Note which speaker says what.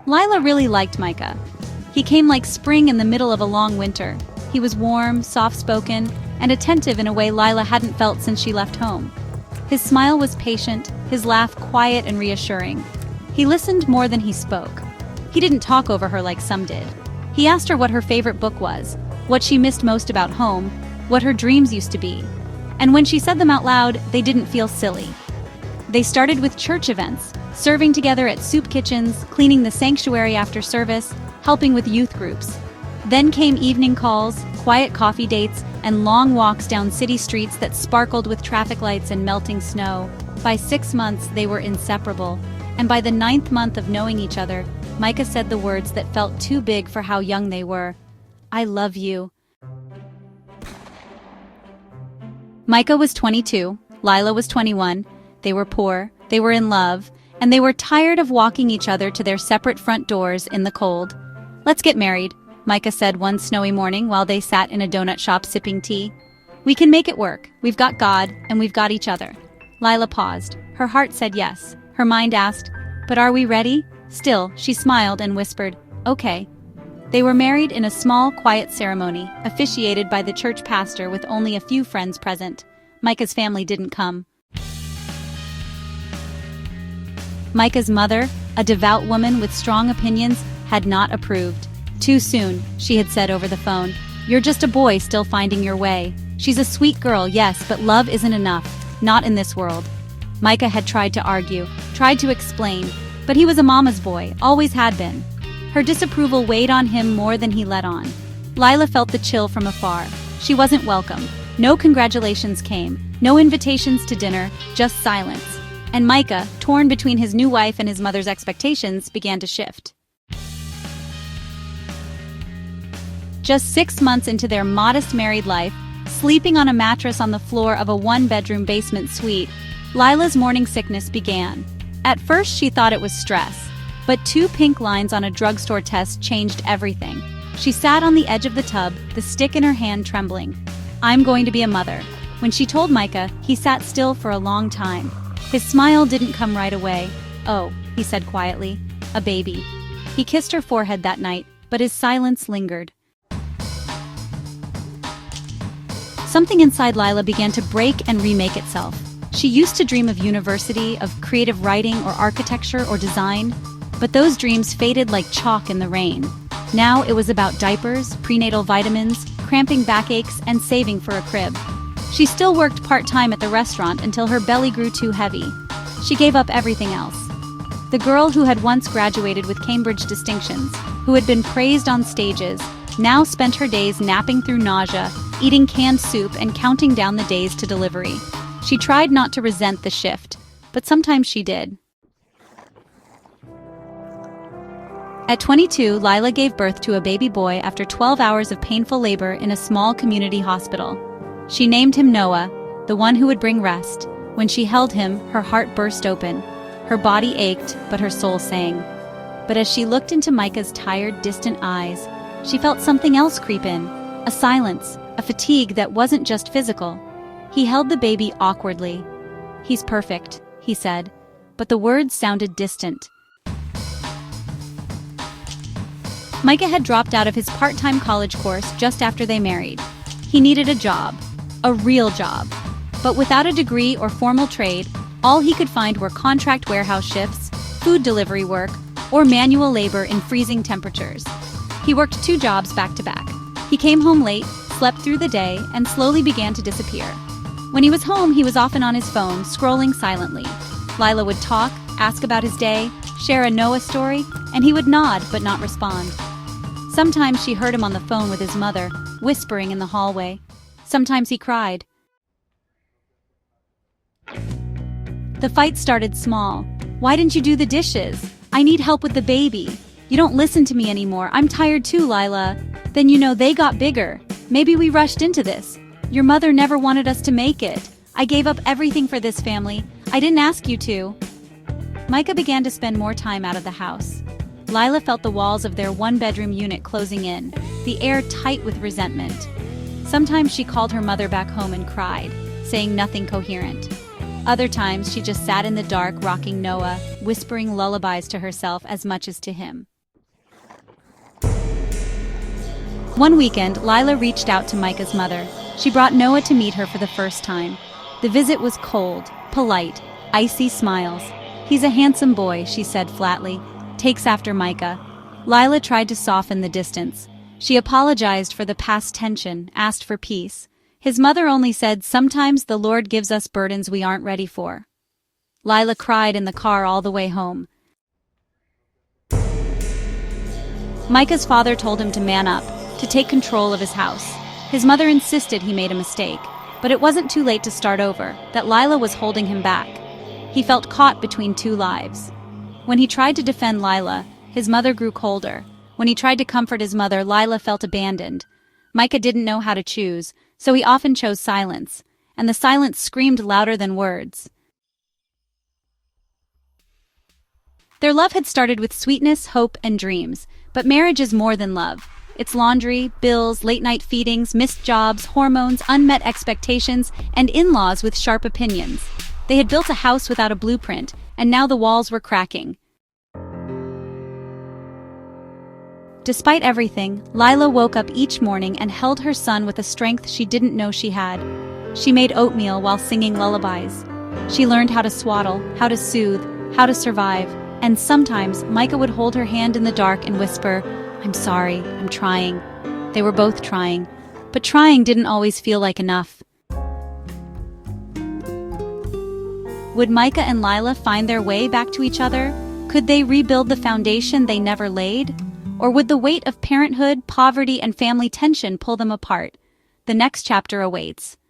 Speaker 1: Lila really liked Micah. He came like spring in the middle of a long winter. He was warm, soft-spoken, and attentive in a way Lila hadn't felt since she left home. His smile was patient, his laugh quiet and reassuring. He listened more than he spoke. He didn't talk over her like some did. He asked her what her favorite book was, what she missed most about home, what her dreams used to be. And when she said them out loud, they didn't feel silly. They started with church events, serving together at soup kitchens, cleaning the sanctuary after service, helping with youth groups. Then came evening calls, quiet coffee dates, and long walks down city streets that sparkled with traffic lights and melting snow. By 6 months, they were inseparable. And by the 9th month of knowing each other, Micah said the words that felt too big for how young they were. "I love you." Micah was 22, Lila was 21. They were poor, they were in love, and they were tired of walking each other to their separate front doors in the cold. "Let's get married," Micah said one snowy morning while they sat in a donut shop sipping tea. "We can make it work. We've got God, and we've got each other." Lila paused. Her heart said yes. Her mind asked, "But are we ready?" Still, she smiled and whispered, "Okay." They were married in a small, quiet ceremony, officiated by the church pastor with only a few friends present. Micah's family didn't come. Micah's mother, a devout woman with strong opinions, had not approved. "Too soon," she had said over the phone. "You're just a boy still finding your way. She's a sweet girl, yes, but love isn't enough. Not in this world." Micah had tried to argue, tried to explain, but he was a mama's boy, always had been. Her disapproval weighed on him more than he let on. Lila felt the chill from afar. She wasn't welcome. No congratulations came, no invitations to dinner, just silence. And Micah, torn between his new wife and his mother's expectations, began to shift. Just 6 months into their modest married life, sleeping on a mattress on the floor of a one-bedroom basement suite, Lila's morning sickness began. At first she thought it was stress, but 2 pink lines on a drugstore test changed everything. She sat on the edge of the tub, the stick in her hand trembling. "I'm going to be a mother." When she told Micah, he sat still for a long time. His smile didn't come right away. "Oh," he said quietly, "a baby." He kissed her forehead that night, but his silence lingered. Something inside Lila began to break and remake itself. She used to dream of university, of creative writing or architecture or design, but those dreams faded like chalk in the rain. Now it was about diapers, prenatal vitamins, cramping backaches, and saving for a crib. She still worked part-time at the restaurant until her belly grew too heavy. She gave up everything else. The girl who had once graduated with Cambridge distinctions, who had been praised on stages, now spent her days napping through nausea, eating canned soup, and counting down the days to delivery. She tried not to resent the shift, but sometimes she did. At 22, Lila gave birth to a baby boy after 12 hours of painful labor in a small community hospital. She named him Noah, the one who would bring rest. When she held him, her heart burst open. Her body ached, but her soul sang. But as she looked into Micah's tired, distant eyes, she felt something else creep in, a silence, a fatigue that wasn't just physical. He held the baby awkwardly. "He's perfect," he said, but the words sounded distant. Micah had dropped out of his part-time college course just after they married. He needed a job, a real job. But without a degree or formal trade, all he could find were contract warehouse shifts, food delivery work, or manual labor in freezing temperatures. He worked 2 jobs back to back. He came home late, slept through the day, and slowly began to disappear. When he was home, he was often on his phone, scrolling silently. Lila would talk, ask about his day, share a Noah story, and he would nod but not respond. Sometimes she heard him on the phone with his mother, whispering in the hallway. Sometimes he cried. The fight started small. "Why didn't you do the dishes? I need help with the baby. You don't listen to me anymore. I'm tired too, Lila." Then they got bigger. "Maybe we rushed into this. Your mother never wanted us to make it. I gave up everything for this family. I didn't ask you to." Micah began to spend more time out of the house. Lila felt the walls of their one-bedroom unit closing in, the air tight with resentment. Sometimes she called her mother back home and cried, saying nothing coherent. Other times she just sat in the dark rocking Noah, whispering lullabies to herself as much as to him. One weekend, Lila reached out to Micah's mother. She brought Noah to meet her for the first time. The visit was cold, polite, icy smiles. "He's a handsome boy," she said flatly. "Takes after Micah." Lila tried to soften the distance. She apologized for the past tension, asked for peace. His mother only said, "Sometimes the Lord gives us burdens we aren't ready for." Lila cried in the car all the way home. Micah's father told him to man up, to take control of his house. His mother insisted he made a mistake, but it wasn't too late to start over, that Lila was holding him back. He felt caught between two lives. When he tried to defend Lila, his mother grew colder. When he tried to comfort his mother, Lila felt abandoned. Micah didn't know how to choose, so he often chose silence, and the silence screamed louder than words. Their love had started with sweetness, hope, and dreams, but marriage is more than love. It's laundry, bills, late-night feedings, missed jobs, hormones, unmet expectations, and in-laws with sharp opinions. They had built a house without a blueprint, and now the walls were cracking. Despite everything, Lila woke up each morning and held her son with a strength she didn't know she had. She made oatmeal while singing lullabies. She learned how to swaddle, how to soothe, how to survive, and sometimes Micah would hold her hand in the dark and whisper, "I'm sorry, I'm trying." They were both trying, but trying didn't always feel like enough. Would Micah and Lila find their way back to each other? Could they rebuild the foundation they never laid? Or would the weight of parenthood, poverty, and family tension pull them apart? The next chapter awaits.